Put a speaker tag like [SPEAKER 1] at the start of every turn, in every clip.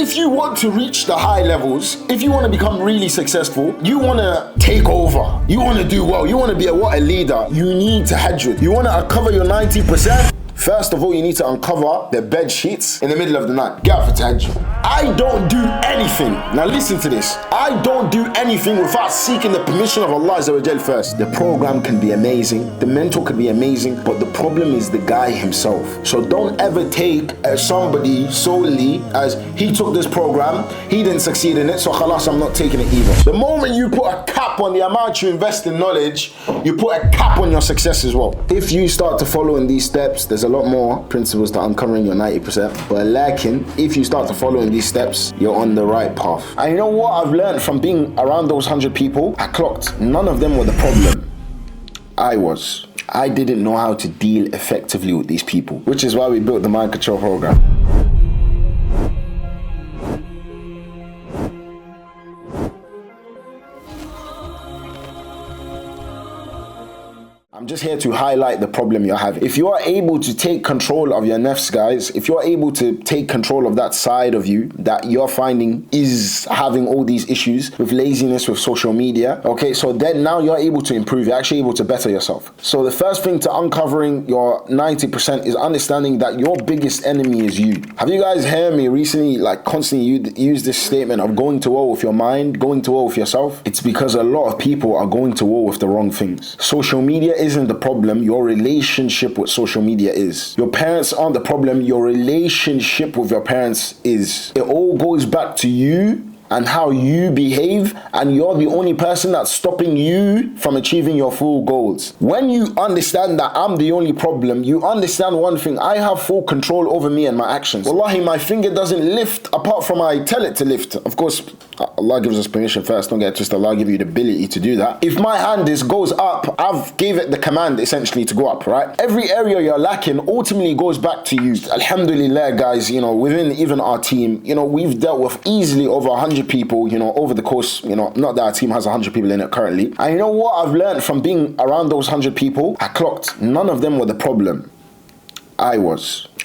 [SPEAKER 1] If you want to reach the high levels, if you want to become really successful, you want to take over, you want to do well, you want to be a leader, you need to tahajjud. You want to uncover your 90%? First of all, you need to uncover the bed sheets in the middle of the night. Get up for tahajjud. I don't do anything. Now listen to this. I don't do anything without seeking the permission of Allah Azza wa Jal first. The program can be amazing, the mentor can be amazing, but the problem is the guy himself. So don't ever take somebody solely as he took this program, he didn't succeed in it, so khalas, I'm not taking it either. The moment you put a cap on the amount you invest in knowledge, you put a cap on your success as well. If you start to follow in these steps, there's a lot more principles to uncovering your 90%, but if you start to follow in these steps, you're on the right path. And you know what I've learned from being around those 100 people? I clocked none of them were the problem. I didn't know how to deal effectively with these people, which is why we built the Mind Control program. I'm just here to highlight the problem you're having. If you are able to take control of your nafs, guys, if you're able to take control of that side of you that you're finding is having all these issues with laziness, with social media, okay, so then now you're able to improve, you're actually able to better yourself. So the first thing to uncovering your 90% is understanding that your biggest enemy is you. Have you guys heard me recently, like constantly use this statement of going to war with your mind, going to war with yourself? It's because a lot of people are going to war with the wrong things. Social media isn't the problem, your relationship with social media is. Your parents aren't the problem, your relationship with your parents is. It all goes back to you and how you behave, and you're the only person that's stopping you from achieving your full goals. When you understand that I'm the only problem, you understand one thing: I have full control over me and my actions. Wallahi, my finger doesn't lift apart from I tell it to lift. Of course, Allah gives us permission first, don't get twisted. Allah give you the ability to do that. If my hand goes up, I've gave it the command essentially to go up, right? Every area you're lacking ultimately goes back to you. Alhamdulillah, guys, you know, within even our team, you know, we've dealt with easily over 100 people, you know, over the course, you know, not that our team has 100 people in it currently. And you know what I've learned from being around those 100 people? I clocked none of them were the problem.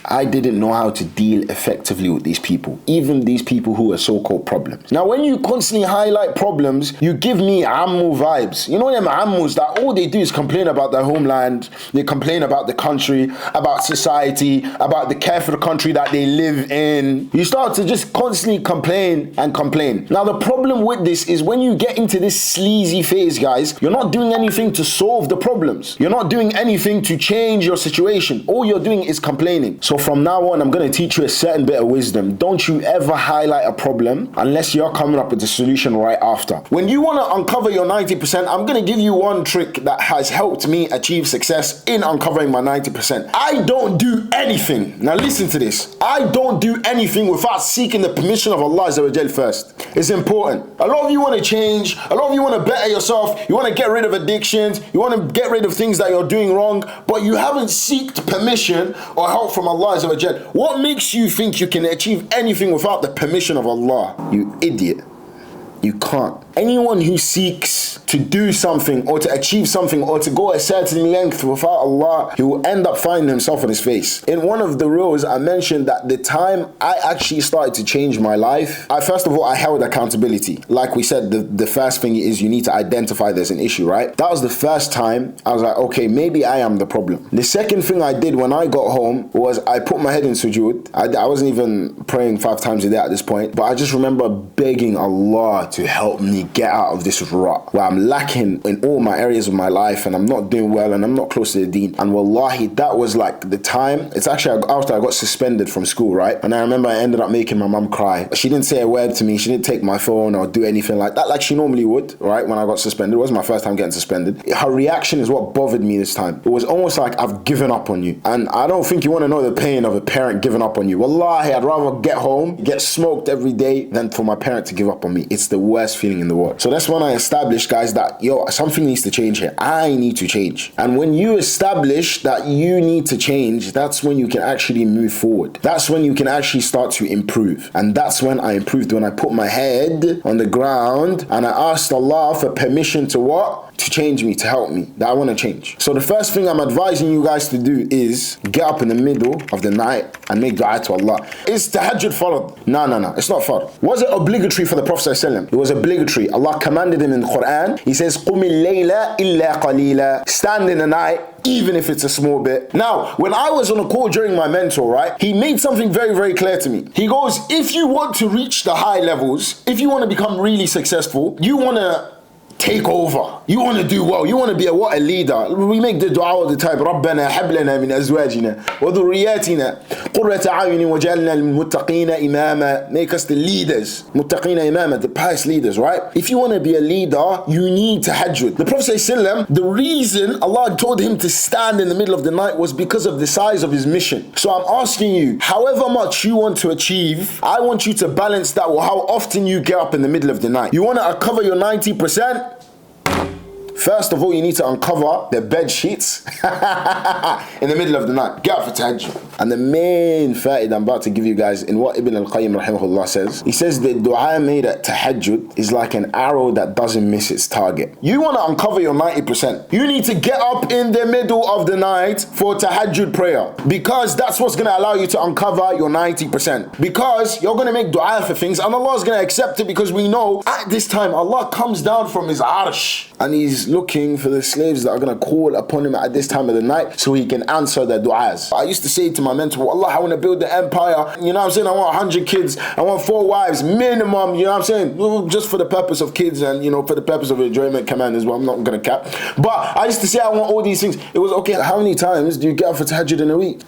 [SPEAKER 1] I didn't know how to deal effectively with these people, even these people who are so-called problems. Now, when you constantly highlight problems, you give me ammu vibes. You know them ammus that all they do is complain about their homeland, they complain about the country, about society, about the care for the country that they live in. You start to just constantly complain and complain. Now, the problem with this is when you get into this sleazy phase, guys, you're not doing anything to solve the problems. You're not doing anything to change your situation. All you're doing is complaining. So from now on, I'm going to teach you a certain bit of wisdom. Don't you ever highlight a problem unless you're coming up with a solution right after. When you want to uncover your 90%, I'm going to give you one trick that has helped me achieve success in uncovering my 90%. I don't do anything. Now listen to this. I don't do anything without seeking the permission of Allah Azza wa Jal first. It's important. A lot of you want to change. A lot of you want to better yourself. You want to get rid of addictions. You want to get rid of things that you're doing wrong, but you haven't sought permission or help from Allah Azza wa Jal. What makes you think you can achieve anything without the permission of Allah? You idiot. You can't. Anyone who seeks to do something or to achieve something or to go a certain length without Allah, he will end up finding himself on his face. In one of the rules, I mentioned that the time I actually started to change my life, first of all, I held accountability. Like we said, the first thing is you need to identify there's an issue, right? That was the first time I was like, okay, maybe I am the problem. The second thing I did when I got home was I put my head in sujood. I wasn't even praying 5 times a day at this point, but I just remember begging Allah to help me get out of this rut where I'm lacking in all my areas of my life and I'm not doing well and I'm not close to the deen. And wallahi, that was like the time. It's actually after I got suspended from school, right? And I remember I ended up making my mum cry. She didn't say a word to me. She didn't take my phone or do anything like that like she normally would, right? When I got suspended. It wasn't my first time getting suspended. Her reaction is what bothered me this time. It was almost like I've given up on you. And I don't think you want to know the pain of a parent giving up on you. Wallahi, I'd rather get home, get smoked every day than for my parent to give up on me. It's the worst feeling in the world. So that's when I established, guys, that something needs to change here. I need to change. And when you establish that you need to change, that's when you can actually move forward. That's when you can actually start to improve. And that's when I improved, when I put my head on the ground and I asked Allah for permission to what? to change me, to help me, that I want to change. So the first thing I'm advising you guys to do is get up in the middle of the night and make dua to Allah. Is tahajjud farad? No, it's not farad. Was it obligatory for the Prophet ﷺ? It was obligatory. Allah commanded him in the Quran. He says, قُمِ اللَّيْلَ إِلَّا قَلِيلًا. Stand in the night, even if it's a small bit. Now, when I was on a call during my mentor, right, he made something very, very clear to me. He goes, if you want to reach the high levels, if you want to become really successful, you want to take over. You want to do well. You want to be a leader. We make the dua all the time. رَبَّنَا هَبْ لَنَا مِنْ أَزْوَاجِنَا وَذُرِّيَّاتِنَا قُرَّةَ أَعْيُنٍ وَجَعَلْنَا لِلْمُتَّقِينَ إِمَامًا. Make us the leaders. مُتَّقِينَ إِمَامًا, the pious leaders, right? If you want to be a leader, you need tahajjud. The Prophet ﷺ, the reason Allah told him to stand in the middle of the night was because of the size of his mission. So I'm asking you, however much you want to achieve, I want you to balance that with how often you get up in the middle of the night. You want to uncover your 90%? First of all, you need to uncover the bed sheets in the middle of the night. Get up for tahajjud. And the main fa'idah I'm about to give you guys in what Ibn al-Qayyim rahimahullah says, he says the dua made at tahajjud is like an arrow that doesn't miss its target. You want to uncover your 90%. You need to get up in the middle of the night for tahajjud prayer, because that's what's going to allow you to uncover your 90%. Because you're going to make dua for things and Allah is going to accept it, because we know at this time Allah comes down from his arsh and he's looking for the slaves that are going to call upon him at this time of the night so he can answer their du'as. I used to say to my mentor, Allah, I want to build the empire. You know what I'm saying? I want 100 kids. I want 4 wives minimum. You know what I'm saying? Just for the purpose of kids and, you know, for the purpose of enjoyment command as well. I'm not going to cap. But I used to say I want all these things. It was, okay, how many times do you get up for tahajjud in a week?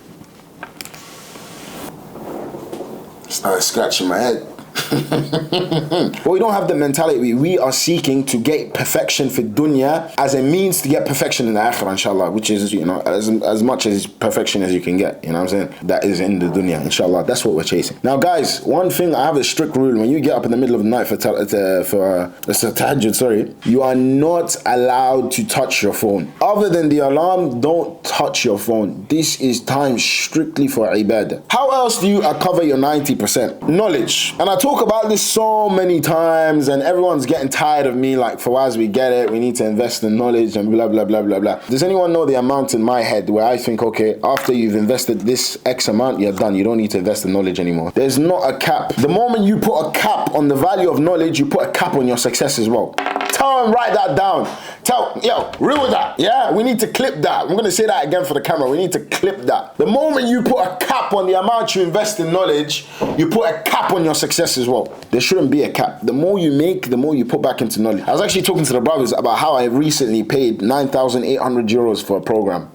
[SPEAKER 1] Started scratching my head. But we don't have the mentality. We are seeking to get perfection for dunya as a means to get perfection in the akhirah, inshallah, which is, you know, as much as perfection as you can get, you know what I'm saying? That is in the dunya, inshallah. That's what we're chasing. Now guys, one thing, I have a strict rule. When you get up in the middle of the night for tahajjud, sorry, you are not allowed to touch your phone. Other than the alarm, don't touch your phone. This is time strictly for ibadah. How else do you cover your 90%? Knowledge. And I talk about this so many times and everyone's getting tired of me like, Fawaz, we get it, we need to invest in knowledge and blah blah blah blah blah. Does anyone know the amount in my head where I think, okay, after you've invested this X amount, you're done, you don't need to invest in knowledge anymore? There's not a cap. The moment you put a cap on the value of knowledge, you put a cap on your success as well. Tell them, write that down. Reel with that. Yeah, we need to clip that. I'm going to say that again for the camera. We need to clip that. The moment you put a cap on the amount you invest in knowledge, you put a cap on your success as well. There shouldn't be a cap. The more you make, the more you put back into knowledge. I was actually talking to the brothers about how I recently paid 9,800 euros for a program.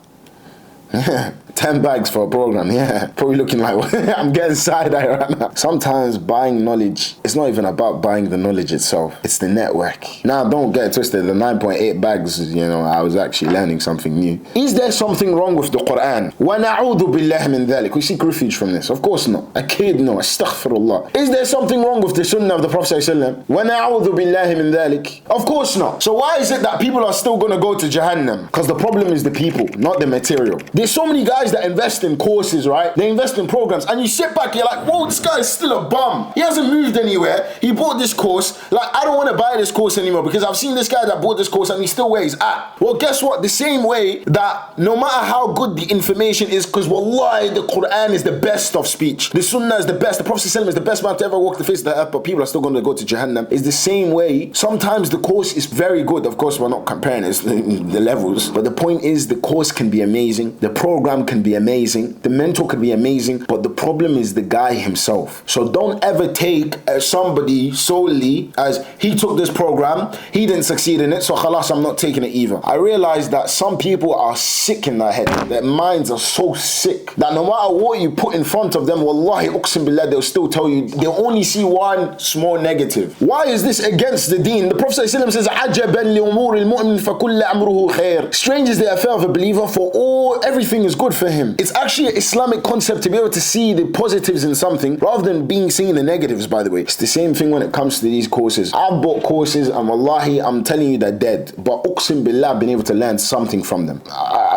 [SPEAKER 1] 10 bags for a program, yeah. Probably looking like, I'm getting side-eye right now. Sometimes buying knowledge, it's not even about buying the knowledge itself. It's the network. Now, don't get it twisted. The 9.8 bags, you know, I was actually learning something new. Is there something wrong with the Quran? وَنَعُوذُ بِاللَّهِ مِنْ ذَلِكَ. We seek refuge from this. Of course not. Akid no. Astaghfirullah. Is there something wrong with the sunnah of the Prophet ﷺ? وَنَعُوذُ بِاللَّهِ مِنْ ذَلِكَ. Of course not. So why is it that people are still going to go to Jahannam? Because the problem is the people, not the material. There's so many guys that invest in courses, right? They invest in programs, and you sit back, you're like, whoa, this guy is still a bum. He hasn't moved anywhere. He bought this course. Like, I don't want to buy this course anymore because I've seen this guy that bought this course and he's still where he's at. Well, guess what? The same way that no matter how good the information is, because wallahi, the Quran is the best of speech. The Sunnah is the best. The Prophet ﷺ is the best man to ever walk the face of the earth, but people are still going to go to Jahannam. It's the same way. Sometimes the course is very good. Of course, we're not comparing the levels, but the point is the course can be amazing. The program can be amazing. The mentor can be amazing, but the problem is the guy himself. So don't ever take somebody solely as he took this program, he didn't succeed in it, so khalas, I'm not taking it either. I realize that some people are sick in their head. Their minds are so sick that no matter what you put in front of them, wallahi uqsim billah, they'll still tell you, they'll only see one small negative. Why is this against the deen? The Prophet ﷺ says, عَجَبًا لِأُمُورِ الْمُؤْمِنِ فَكُلَّ أَمْرُهُ خَيْرٌ. Strange is the affair of a believer, for everything is good for him. It's actually an Islamic concept to be able to see the positives in something rather than seeing the negatives, by the way. It's the same thing when it comes to these courses. I've bought courses and wallahi, I'm telling you they're dead. But uqsim billah, I've been able to learn something from them.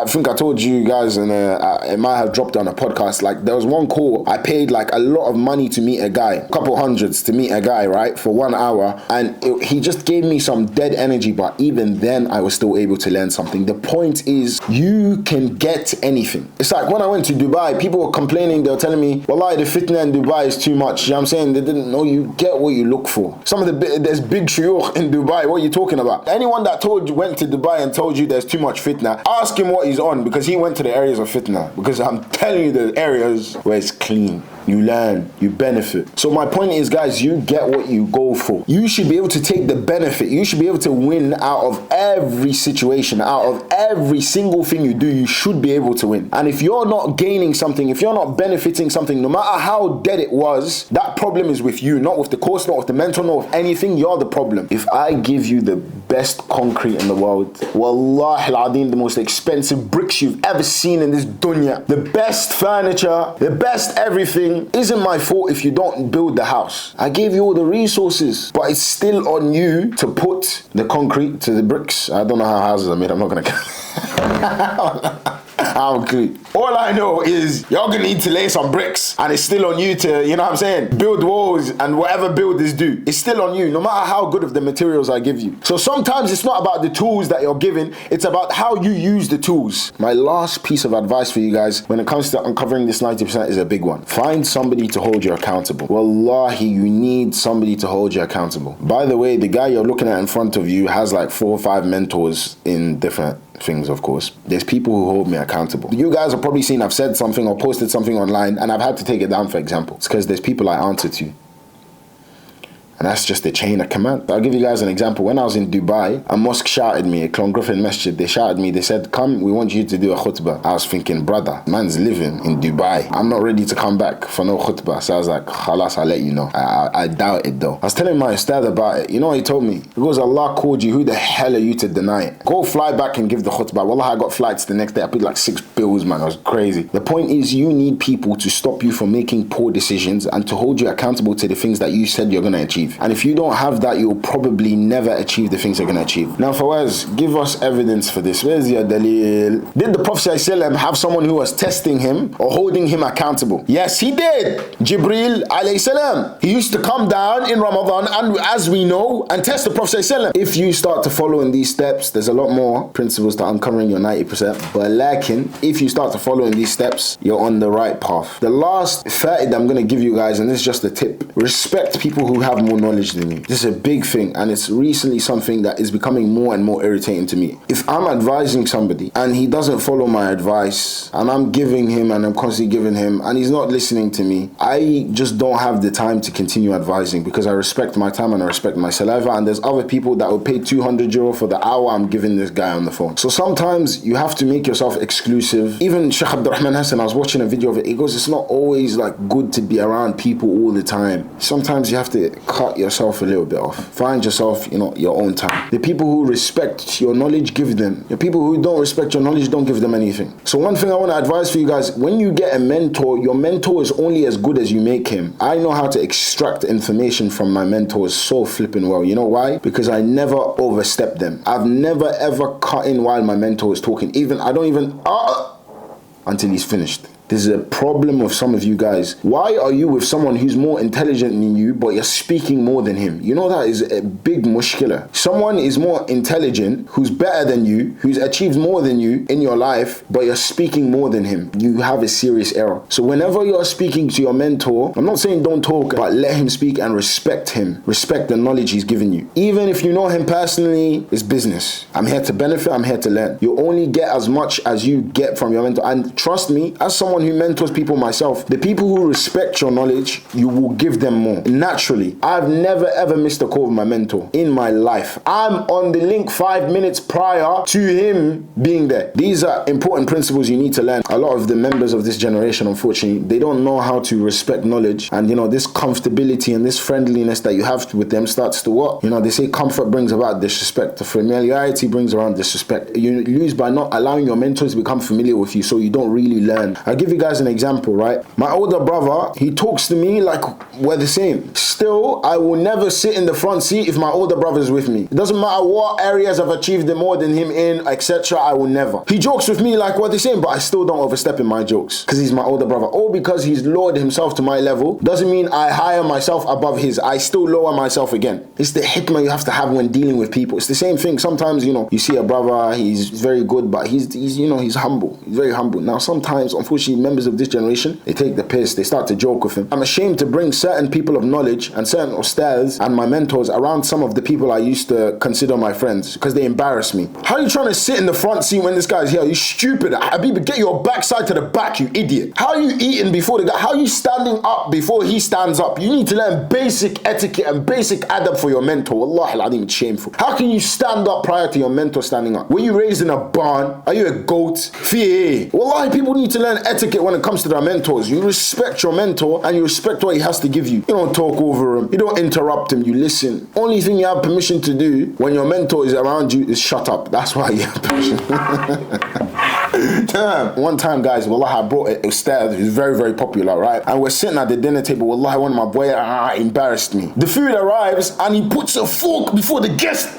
[SPEAKER 1] I think I told you guys, and it might have dropped on a podcast, like there was one call, I paid like a lot of money to meet a guy, a couple hundreds to meet a guy, right, for 1 hour, and he just gave me some dead energy, but even then I was still able to learn something. The point is, you can get anything. It's like when I went to Dubai, people were complaining, they were telling me, wallahi, the fitna in Dubai is too much. You know what I'm saying? They didn't know you get what you look for. There's big shuyukh in Dubai. What are you talking about? Anyone that went to Dubai and told you there's too much fitna, ask him what he's on, because he went to the areas of fitna. Because I'm telling you, the areas where it's clean. You learn, you benefit. So my point is, guys, you get what you go for. You should be able to take the benefit. You should be able to win out of every situation, out of every single thing you do. You should be able to win. And if you're not gaining something, if you're not benefiting something, no matter how dead it was, that problem is with you, not with the course, not with the mentor, not with anything. You're the problem. If I give you the best concrete in the world, wallahi al-azim, the most expensive bricks you've ever seen in this dunya, the best furniture, the best everything, isn't my fault if you don't build the house. I gave you all the resources, but it's still on you to put the concrete to the bricks. I don't know how houses are made. I'm not gonna I'm clean. All I know is you're gonna need to lay some bricks, and it's still on you to, you know what I'm saying, build walls and whatever builders do. It's still on you, no matter how good of the materials I give you. So sometimes it's not about the tools that you're given, it's about how you use the tools. My last piece of advice for you guys when it comes to uncovering this 90% is a big one. Find somebody to hold you accountable. Wallahi, you need somebody to hold you accountable. By the way, the guy you're looking at in front of you has like 4 or 5 mentors in different things, of course. There's people who hold me accountable. You guys have probably seen I've said something or posted something online and I've had to take it down, for example. It's because there's people I answer to. And that's just the chain of command. I'll give you guys an example. When I was in Dubai, a mosque shouted me, a Clon Griffin Masjid, they shouted me, they said, come, we want you to do a khutbah. I was thinking, brother, man's living in Dubai. I'm not ready to come back for no khutbah. So I was like, khalas, I'll let you know. I doubt it though. I was telling my ustad about it. You know what he told me? He goes, Allah called you, who the hell are you to deny it? Go fly back and give the khutbah. Wallah, I got flights the next day. I paid like 6 bills, man. It was crazy. The point is, you need people to stop you from making poor decisions and to hold you accountable to the things that you said you're going to achieve. And if you don't have that, you'll probably never achieve the things you're going to achieve. Now, Fawaz, give us evidence for this. Where's your dalil? Did the Prophet ﷺ have someone who was testing him or holding him accountable? Yes, he did. Jibreel alayhi salam. He used to come down in Ramadan, and as we know, and test the Prophet ﷺ. If you start to follow in these steps, there's a lot more principles to uncovering your 90%. But lakin, if you start to follow in these steps, you're on the right path. The last faid I'm going to give you guys, and this is just a tip, respect people who have more knowledge than you. This is a big thing, and it's recently something that is becoming more and more irritating to me. If I'm advising somebody and he doesn't follow my advice, and I'm giving him and I'm constantly giving him and he's not listening to me, I just don't have the time to continue advising, because I respect my time and I respect my saliva, and there's other people that will pay 200 euro for the hour I'm giving this guy on the phone. So sometimes you have to make yourself exclusive. Even Sheikh Abdurrahman Hassan, I was watching a video of it, he goes, it's not always like good to be around people all the time. Sometimes you have to cut yourself a little bit off. Find yourself, your own time. The people who respect your knowledge, give them. The people who don't respect your knowledge, don't give them anything. So one thing I want to advise for you guys, when you get a mentor, your mentor is only as good as you make him. I know how to extract information from my mentors so flipping well. You know why? Because I never overstep them. I've never ever cut in while my mentor is talking. I don't even until he's finished. This is a problem of some of you guys. Why are you with someone who's more intelligent than you, but you're speaking more than him? You know that is a big mushkila. Someone is more intelligent, who's better than you, who's achieved more than you in your life, but you're speaking more than him. You have a serious error. So whenever you're speaking to your mentor, I'm not saying don't talk, but let him speak and respect him. Respect the knowledge he's given you. Even if you know him personally, it's business. I'm here to benefit, I'm here to learn. You only get as much as you get from your mentor. And trust me, as someone who mentors people myself, the people who respect your knowledge, you will give them more naturally. I've never ever missed a call with my mentor in my life. I'm on the link 5 minutes prior to him being there. These are important principles you need to learn. A lot of the members of this generation, unfortunately, they don't know how to respect knowledge, and this comfortability and this friendliness that you have with them starts to what? They say comfort brings about disrespect. The familiarity brings around disrespect. You lose by not allowing your mentors to become familiar with you, so you don't really learn. I'll give give you guys an example, right? My older brother, he talks to me like we're the same. Still, I will never sit in the front seat if my older brother is with me. It doesn't matter what areas I've achieved more than him in, etc. I will never. He jokes with me like we're the same, but I still don't overstep in my jokes because he's my older brother. Or because he's lowered himself to my level, doesn't mean I higher myself above his. I still lower myself again. It's the hikmah you have to have when dealing with people. It's the same thing. Sometimes, you see a brother, he's very good, but he's humble. He's very humble. Now, sometimes, unfortunately, members of this generation, they take the piss. They start to joke with him. I'm ashamed to bring certain people of knowledge and certain ustads and my mentors around some of the people I used to consider my friends because they embarrass me. How are you trying to sit in the front seat when this guy's here? You stupid. Habib, get your backside to the back, you idiot. How are you eating before the guy? How are you standing up before he stands up? You need to learn basic etiquette and basic adab for your mentor. Wallahi al-Azim, it's shameful. How can you stand up prior to your mentor standing up? Were you raised in a barn? Are you a goat? Fiye. Wallahi, people need to learn etiquette when it comes to their mentors. You respect your mentor and you respect what he has to give you. You don't talk over him. You don't interrupt him. You listen. Only thing you have permission to do when your mentor is around you is shut up. That's why you have permission. Damn. One time, guys, wallahi, I brought a ustad who's very, very popular, right? And we're sitting at the dinner table. Wallahi, one of my boys embarrassed me. The food arrives and he puts a fork before the guest.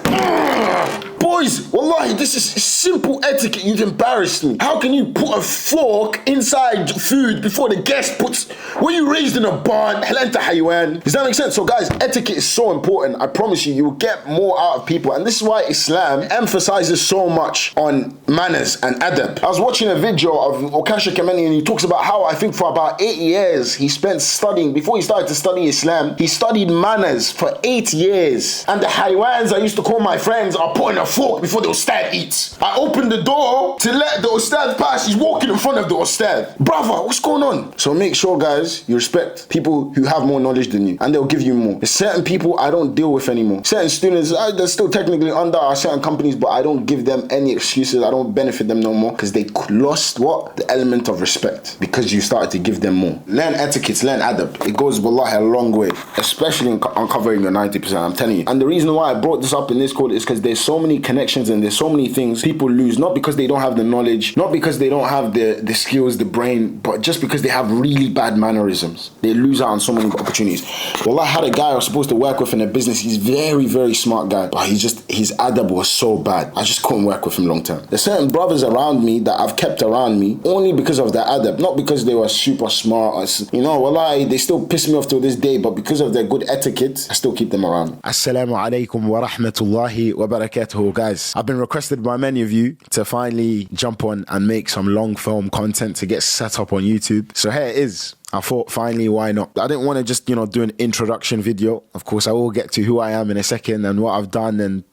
[SPEAKER 1] Boys, wallahi, this is simple etiquette. You've embarrassed me. How can you put a fork inside food before the guest puts... Were you raised in a barn? Does that make sense? So guys, etiquette is so important. I promise you, you will get more out of people. And this is why Islam emphasizes so much on manners and adab. I was watching a video of Okasha Kameni and he talks about how I think for about 8 years he spent studying. Before he started to study Islam, he studied manners for 8 years. And the haywans I used to call my friends are putting a fork before the ustad eats. I opened the door to let the ustad pass. He's walking in front of the ustad. Brother, what's going on? So make sure, guys, you respect people who have more knowledge than you and they'll give you more. There's certain people I don't deal with anymore. Certain students, they're still technically under our certain companies, but I don't give them any excuses. I don't benefit them no more because they lost what? The element of respect because you started to give them more. Learn etiquette, learn adab. It goes, wallahi, a long way, especially in uncovering your 90%, I'm telling you. And the reason why I brought this up in this call is because there's so many connections and there's so many things people lose, not because they don't have the knowledge, not because they don't have the skills, the brain, but just because they have really bad mannerisms. They lose out on so many opportunities. Well, I had a guy I was supposed to work with in a business. He's very, very smart guy, but his adab was so bad. I just couldn't work with him long term. There's certain brothers around me that I've kept around me only because of their adab, not because they were super smart. They still piss me off till this day, but because of their good etiquette, I still keep them around. Assalamu alaikum wa rahmatullahi wa barakatuhu, guys. I've been requested by many of you to finally jump on and make some long form content to get set up on YouTube. So here it is. I thought, finally, why not? I didn't want to just, do an introduction video. Of course, I will get to who I am in a second and what I've done and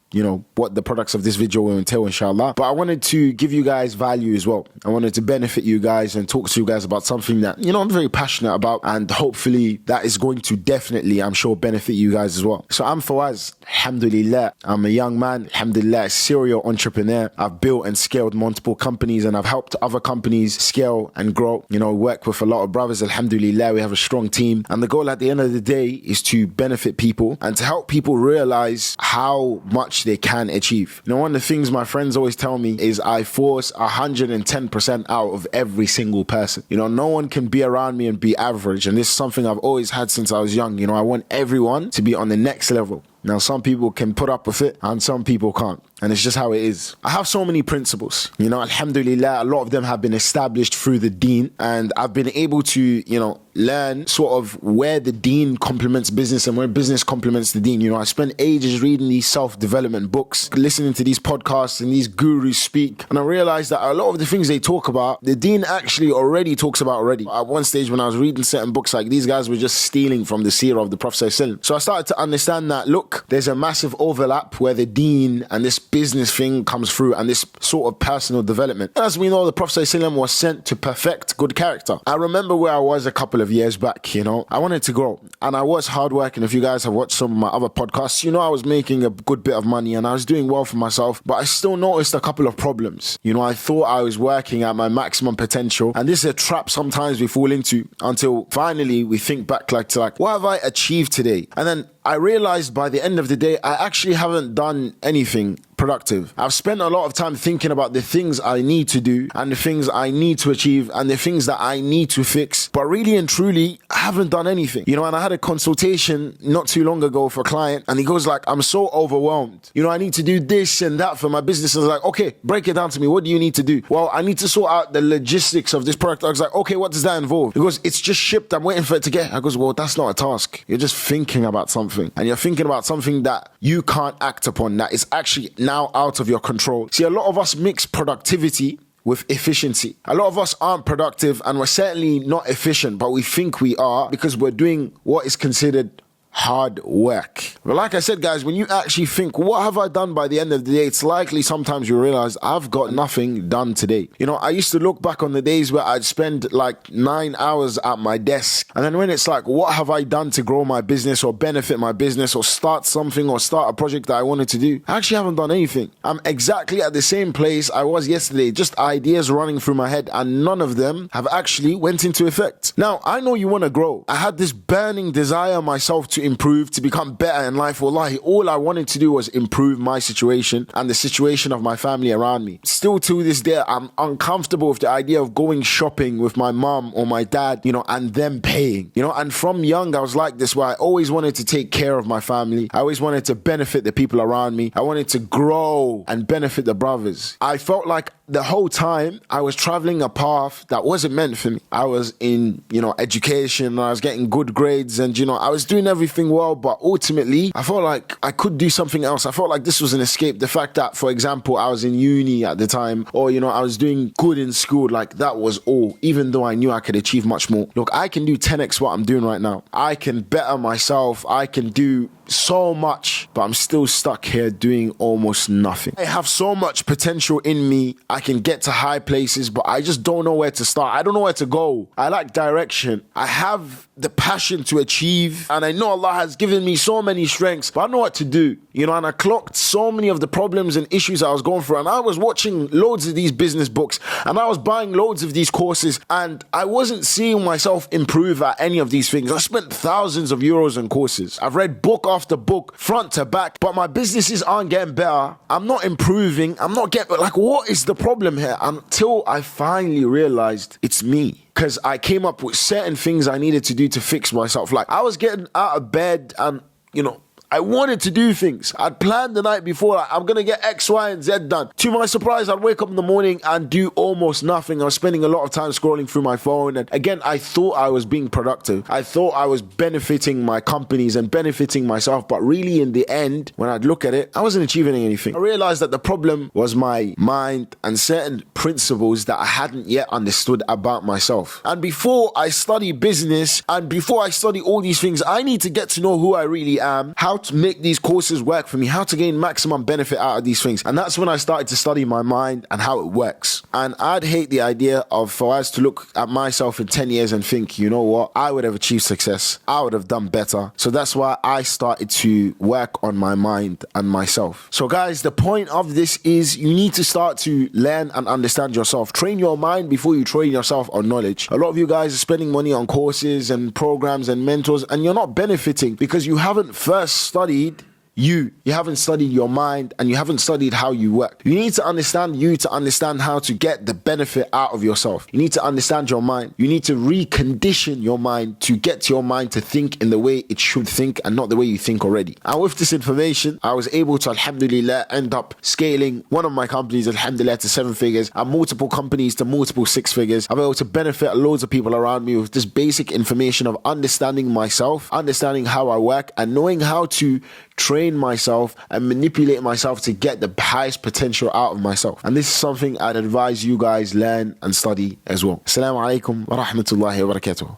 [SPEAKER 1] what the products of this video will entail, inshallah. But I wanted to give you guys value as well. I wanted to benefit you guys and talk to you guys about something that, I'm very passionate about. And hopefully that is going to definitely, I'm sure, benefit you guys as well. So I'm Fawaz, alhamdulillah. I'm a young man, alhamdulillah, a serial entrepreneur. I've built and scaled multiple companies and I've helped other companies scale and grow. Work with a lot of brothers, alhamdulillah. We have a strong team. And the goal at the end of the day is to benefit people and to help people realize how much they can achieve. One of the things my friends always tell me is I force 110% out of every single person. No one can be around me and be average. And this is something I've always had since I was young. I want everyone to be on the next level. Now, some people can put up with it and some people can't. And it's just how it is. I have so many principles. Alhamdulillah, a lot of them have been established through the deen. And I've been able to, learn sort of where the deen complements business and where business complements the deen. I spent ages reading these self-development books, listening to these podcasts and these gurus speak. And I realized that a lot of the things they talk about, the deen actually already talks about already. At one stage when I was reading certain books, like these guys were just stealing from the seerah of the Prophet ﷺ. So I started to understand that, look, there's a massive overlap where the deen and this business thing comes through and this sort of personal development. As we know, the Prophet ﷺ was sent to perfect good character. I remember where I was a couple of years back, I wanted to grow and I was hardworking. If you guys have watched some of my other podcasts, I was making a good bit of money and I was doing well for myself, but I still noticed a couple of problems. I thought I was working at my maximum potential, and this is a trap sometimes we fall into until finally we think back like what have I achieved today? And then I realized by the end of the day, I actually haven't done anything productive. I've spent a lot of time thinking about the things I need to do and the things I need to achieve and the things that I need to fix, but really and truly, I haven't done anything. You know, and I had a consultation not too long ago for a client, and he goes like, I'm so overwhelmed. You know, I need to do this and that for my business. I was like, okay, break it down to me. What do you need to do? Well, I need to sort out the logistics of this product. I was like, okay, what does that involve? He goes, it's just shipped. I'm waiting for it to get. I goes, well, that's not a task. You're just thinking about something, and you're thinking about something that you can't act upon, that is actually now out of your control. See, a lot of us mix productivity with efficiency. A lot of us aren't productive, and we're certainly not efficient, but we think we are because we're doing what is considered hard work. But like I said, guys, when you actually think, what have I done by the end of the day? It's likely sometimes you realize I've got nothing done today. You know, I used to look back on the days where I'd spend like 9 hours at my desk. And then when it's like, what have I done to grow my business or benefit my business or start something or start a project that I wanted to do? I actually haven't done anything. I'm exactly at the same place I was yesterday, just ideas running through my head, and none of them have actually went into effect. Now, I know you want to grow. I had this burning desire myself to improve, to become better in life. Wallahi, all I wanted to do was improve my situation and the situation of my family around me. Still to this day, I'm uncomfortable with the idea of going shopping with my mom or my dad, you know, and them paying, you know. And from young, I was like this, where I always wanted to take care of my family. I always wanted to benefit the people around me. I wanted to grow and benefit the brothers. I felt like the whole time I was traveling a path that wasn't meant for me. I was in, you know, education, and I was getting good grades, and, you know, I was doing everything well, but ultimately I felt like I could do something else. I felt like this was an escape. The fact that, for example, I was in uni at the time, or, you know, I was doing good in school, like that was all, even though I knew I could achieve much more. Look, I can do 10x what I'm doing right now. I can better myself. I can do so much, but I'm still stuck here doing almost nothing. I have so much potential in me. I can get to high places, but I just don't know where to start. I don't know where to go. I lack direction. I have the passion to achieve, and I know Allah has given me so many strengths, but I know what to do, you know. And I clocked so many of the problems and issues I was going through, and I was watching loads of these business books, and I was buying loads of these courses, and I wasn't seeing myself improve at any of these things. I spent thousands of euros on courses. I've read book after book, front to back, but my businesses aren't getting better. I'm not improving. I'm not getting, like, what is the problem here? Until I finally realized it's me. Because I came up with certain things I needed to do to fix myself. Like, I was getting out of bed and, you know, I wanted to do things. I'd planned the night before, like, I'm going to get X, Y, and Z done. To my surprise, I'd wake up in the morning and do almost nothing. I was spending a lot of time scrolling through my phone. And again, I thought I was being productive. I thought I was benefiting my companies and benefiting myself. But really, in the end, when I'd look at it, I wasn't achieving anything. I realized that the problem was my mind and certain principles that I hadn't yet understood about myself. And before I study business and before I study all these things, I need to get to know who I really am, how to make these courses work for me, how to gain maximum benefit out of these things. And that's when I started to study my mind and how it works. And I'd hate the idea of for us to look at myself in 10 years and think, you know what, I would have achieved success. I would have done better. So that's why I started to work on my mind and myself. So guys, the point of this is you need to start to learn and understand yourself. Train your mind before you train yourself on knowledge. A lot of you guys are spending money on courses and programs and mentors, and you're not benefiting because you haven't first studied you haven't studied your mind, and you haven't studied how you work. You need to understand you to understand how to get the benefit out of yourself. You need to understand your mind. You need to recondition your mind to get your mind to think in the way it should think and not the way you think already. And with this information, I was able to, alhamdulillah, end up scaling one of my companies, alhamdulillah, to 7 figures, and multiple companies to multiple 6 figures. I'm able to benefit loads of people around me with this basic information of understanding myself, understanding how I work, and knowing how to train myself and manipulate myself to get the highest potential out of myself. And this is something I'd advise you guys learn and study as well. Assalamu alaikum wa rahmatullahi wa barakatuh.